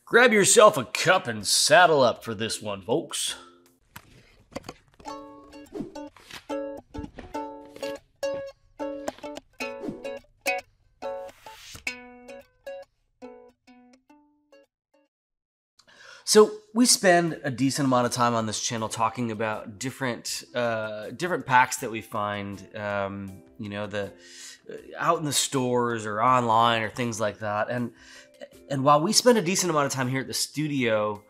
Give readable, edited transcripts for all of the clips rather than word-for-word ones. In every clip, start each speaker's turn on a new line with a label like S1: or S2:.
S1: Grab yourself a cup and saddle up for this one, folks. So we spend a decent amount of time on this channel talking about different packs that we find, out in the stores or online or things like that. And while we spend a decent amount of time here at the studio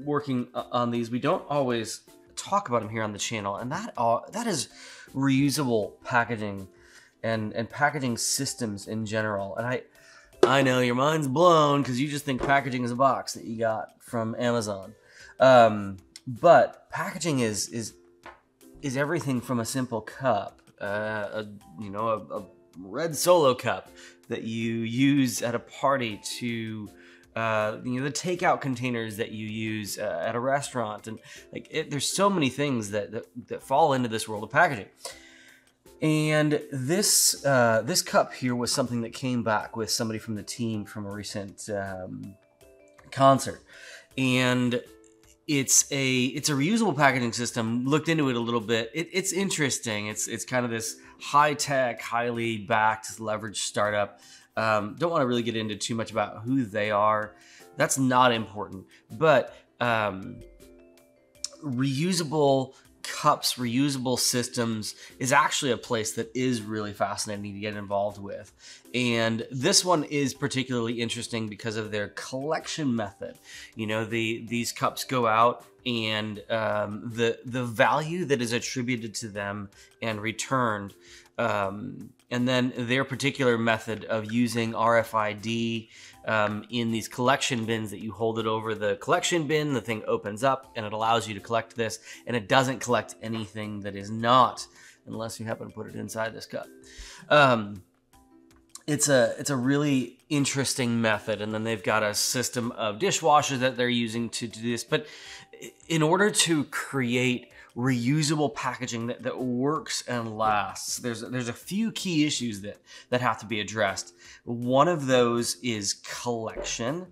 S1: working on these, we don't always talk about them here on the channel. And that is reusable packaging and packaging systems in general. And I know your mind's blown because you just think packaging is a box that you got from Amazon. But packaging is everything from a simple cup, a red Solo cup that you use at a party to the takeout containers that you use at a restaurant, and there's so many things that fall into this world of packaging. And this cup here was something that came back with somebody from the team from a recent concert, and it's a reusable packaging system. Looked into it a little bit. It's interesting. It's kind of this high tech, highly backed, leveraged startup. Don't want to really get into too much about who they are. That's not important. But reusable cups, reusable systems is actually a place that is really fascinating to get involved with. And this one is particularly interesting because of their collection method. These cups go out, and the value that is attributed to them and returned, and then their particular method of using RFID in these collection bins that you hold it over the collection bin, the thing opens up and it allows you to collect this, and it doesn't collect anything that is not, unless you happen to put it inside this cup. It's a really interesting method, and then they've got a system of dishwashers that they're using to do this. But in order to create reusable packaging that works and lasts, there's a few key issues that have to be addressed. One of those is collection,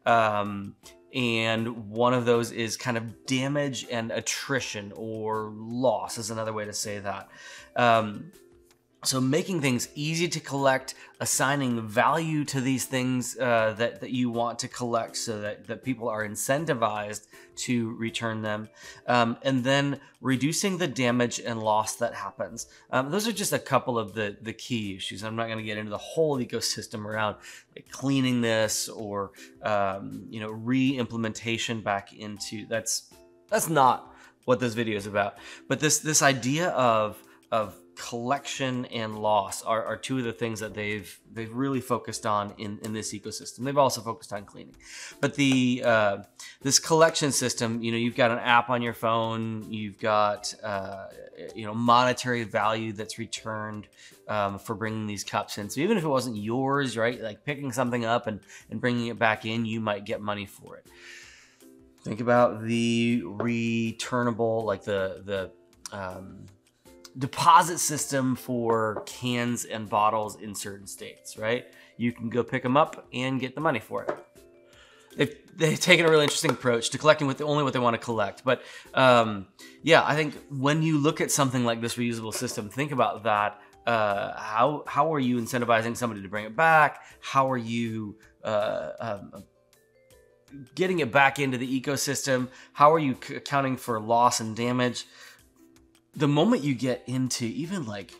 S1: and one of those is kind of damage and attrition, or loss is another way to say that. So making things easy to collect, assigning value to these things that you want to collect so that people are incentivized to return them, and then reducing the damage and loss that happens. Those are just a couple of the key issues. I'm not going to get into the whole ecosystem around cleaning this or re-implementation back into, that's not what this video is about. But this idea of collection and loss are two of the things that they've really focused on in this ecosystem. They've also focused on cleaning, but this collection system, you've got an app on your phone, you've got monetary value that's returned for bringing these cups in. So even if it wasn't yours, right, like picking something up and bringing it back in, you might get money for it. Think about the returnable, like the deposit system for cans and bottles in certain states, right? You can go pick them up and get the money for it. They've taken a really interesting approach to collecting with only what they want to collect. But yeah, I think when you look at something like this reusable system, think about that. How are you incentivizing somebody to bring it back? How are you getting it back into the ecosystem? How are you accounting for loss and damage? The moment you get into even like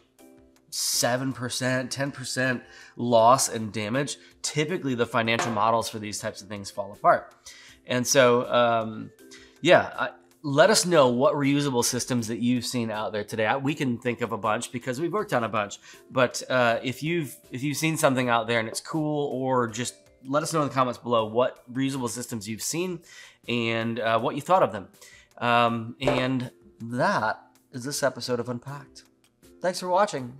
S1: 7%, 10% loss and damage, typically the financial models for these types of things fall apart. And so, let us know what reusable systems that you've seen out there today. We can think of a bunch because we've worked on a bunch. But if you've seen something out there and it's cool, or just let us know in the comments below what reusable systems you've seen and what you thought of them. And that is this episode of Unpacked. Thanks for watching.